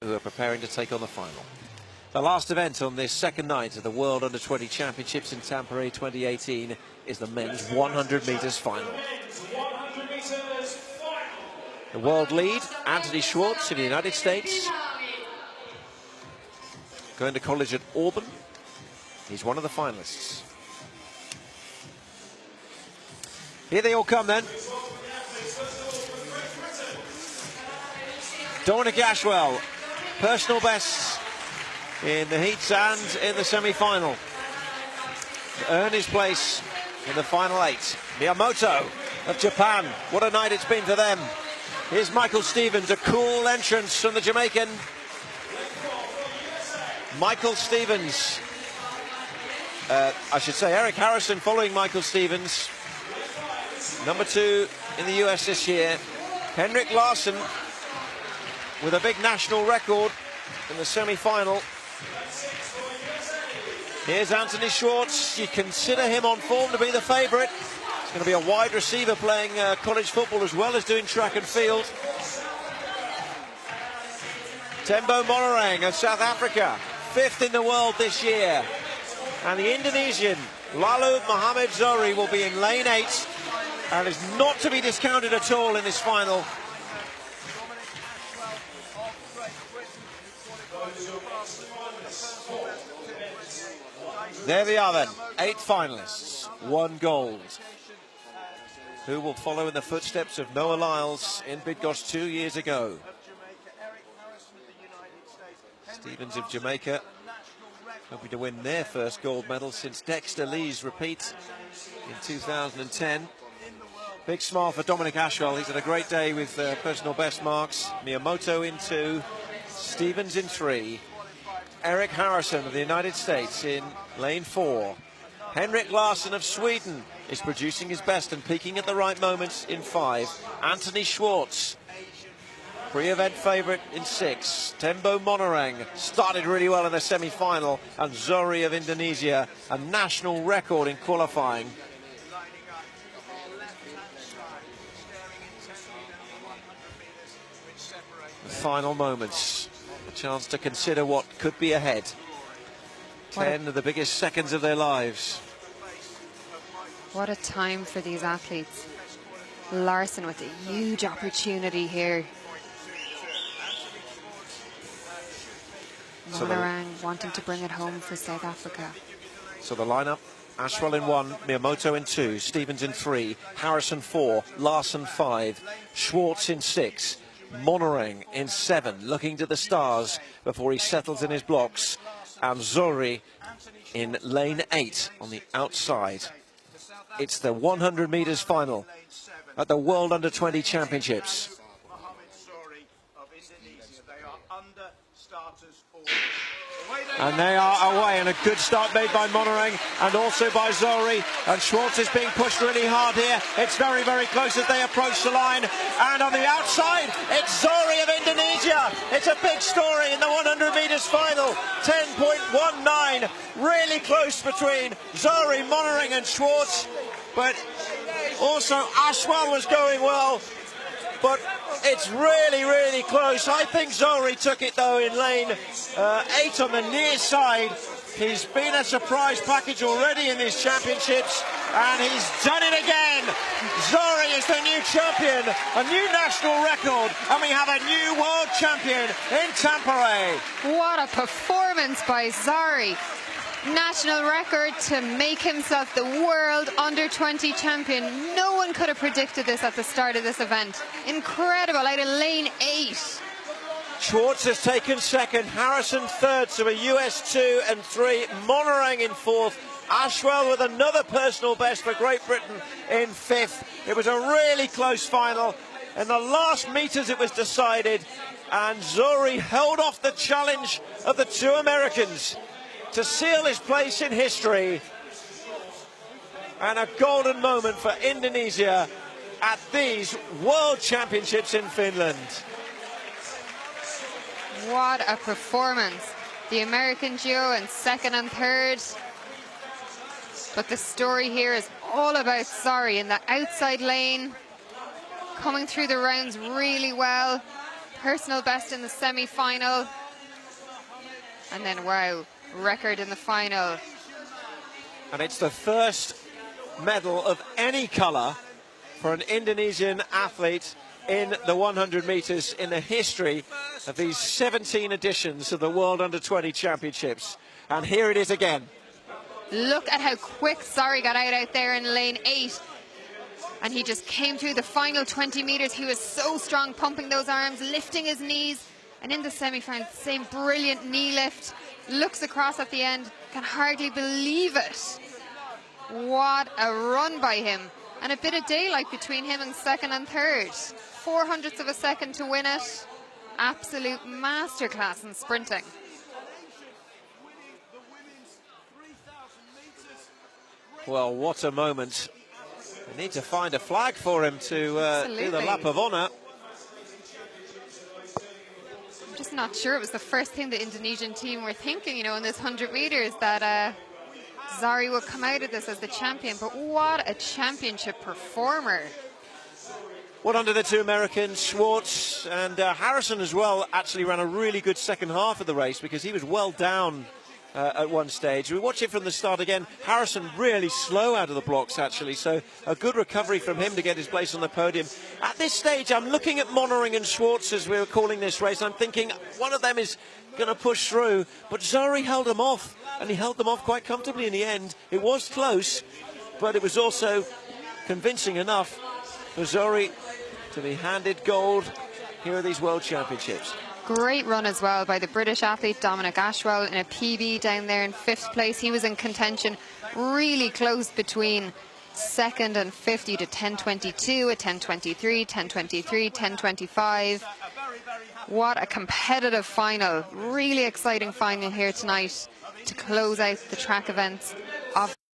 who are preparing to take on the final. The last event on this second night of the World Under-20 Championships in Tampere 2018 is the men's 100 metres final. The world lead, Anthony Schwartz in the United States, going to college at Auburn. He's one of the finalists. Here they all come then. Dominic Ashwell, personal bests in the heats and in the semi-final, to earn his place in the final 8. Miyamoto of Japan, what a night it's been for them. Here's Michael Stevens, a cool entrance from the Jamaican. Michael Stevens, I should say Eric Harrison following Michael Stevens, number 2 in the US this year. Henrik Larsson with a big national record in the semi-final. Here's Anthony Schwartz. You consider him on form to be the favourite. He's going to be a wide receiver playing college football as well as doing track and field. Tembo Monorang of South Africa, 5th in the world this year. And the Indonesian Lalu Muhammad Zohri will be in lane 8 and is not to be discounted at all in this final. There they are then, 8 finalists, 1 gold. Who will follow in the footsteps of Noah Lyles in Bydgoszcz 2 years ago? Stevens of Jamaica, hoping to win their first gold medal since Dexter Lee's repeat in 2010. Big smile for Dominic Ashwell. He's had a great day with personal best marks. Miyamoto in 2, Stevens in 3. Eric Harrison of the United States in lane 4. Henrik Larsson of Sweden is producing his best and peaking at the right moments in 5. Anthony Schwartz, pre-event favourite in 6. Tembo Monorang started really well in the semi-final. And Zohri of Indonesia, a national record in qualifying. The final moments. A chance to consider what could be ahead. 10 of the biggest seconds of their lives. What a time for these athletes. Larsson with a huge opportunity here. Monorang wanting to bring it home for South Africa. So the lineup: Ashwell in 1, Miyamoto in 2, Stevens in 3, Harrison 4, Larsson 5, Schwartz in 6, Monorang in 7, looking to the stars before he settles in his blocks, and Zohri in lane 8 on the outside. It's the 100 metres final at the World Under-20 Championships. And they are away, and a good start made by Monorang and also by Zohri. And Schwartz is being pushed really hard here. It's very, very close as they approach the line. And on the outside, it's Zohri of Indonesia. It's a big story in the 100 metres final. 10.19, really close between Zohri, Monorang and Schwartz. But also Ashwell was going well. But it's really, really close. I think Zohri took it, though, in lane 8 on the near side. He's been a surprise package already in these championships, and he's done it again. Zohri is the new champion, a new national record, and we have a new world champion in Tampere. What a performance by Zohri. National record to make himself the world under-20 champion. No one could have predicted this at the start of this event. Incredible, out of lane 8. Schwartz has taken 2nd, Harrison 3rd, so a US 2 and 3, Monorang in 4th, Ashwell with another personal best for Great Britain in 5th. It was a really close final. In the last metres it was decided, and Zohri held off the challenge of the 2 Americans to seal his place in history, and a golden moment for Indonesia at these World Championships in Finland. What a performance. The American duo in 2nd and 3rd. But the story here is all about Zohri in the outside lane, coming through the rounds really well. personal best in the semi-final. And then, wow, record in the final. And it's the first medal of any colour for an Indonesian athlete in the 100 metres in the history of these 17 editions of the World Under-20 Championships. And here it is again. Look at how quick Zari got out there in lane 8. And he just came through the final 20 metres. He was so strong, pumping those arms, lifting his knees. And in the semi-final, same brilliant knee lift. Looks across at the end, can hardly believe it. What a run by him. And a bit of daylight between him and second and third. 0.04 of a second to win it. Absolute masterclass in sprinting. Well, what a moment. They need to find a flag for him to do the lap of honour. I'm just not sure it was the first thing the Indonesian team were thinking, you know, in this 100 metres, that Zari would come out of this as the champion. But what a championship performer. Well, under the two Americans, Schwartz and Harrison as well, actually ran a really good second half of the race, because he was well down at one stage. We watch it from the start again. Harrison really slow out of the blocks, actually, so a good recovery from him to get his place on the podium. At this stage, I'm looking at Monering and Schwartz as we were calling this race. I'm thinking one of them is going to push through, but Zari held them off, and he held them off quite comfortably in the end. It was close, but it was also convincing enough for Zari to be handed gold here at these World Championships. Great run as well by the British athlete Dominic Ashwell in a PB down there in 5th place. He was in contention, really close between second and 50 to 10:22, a 10:23, 10:23, 10:25. What a competitive final. Really exciting final here tonight to close out the track events.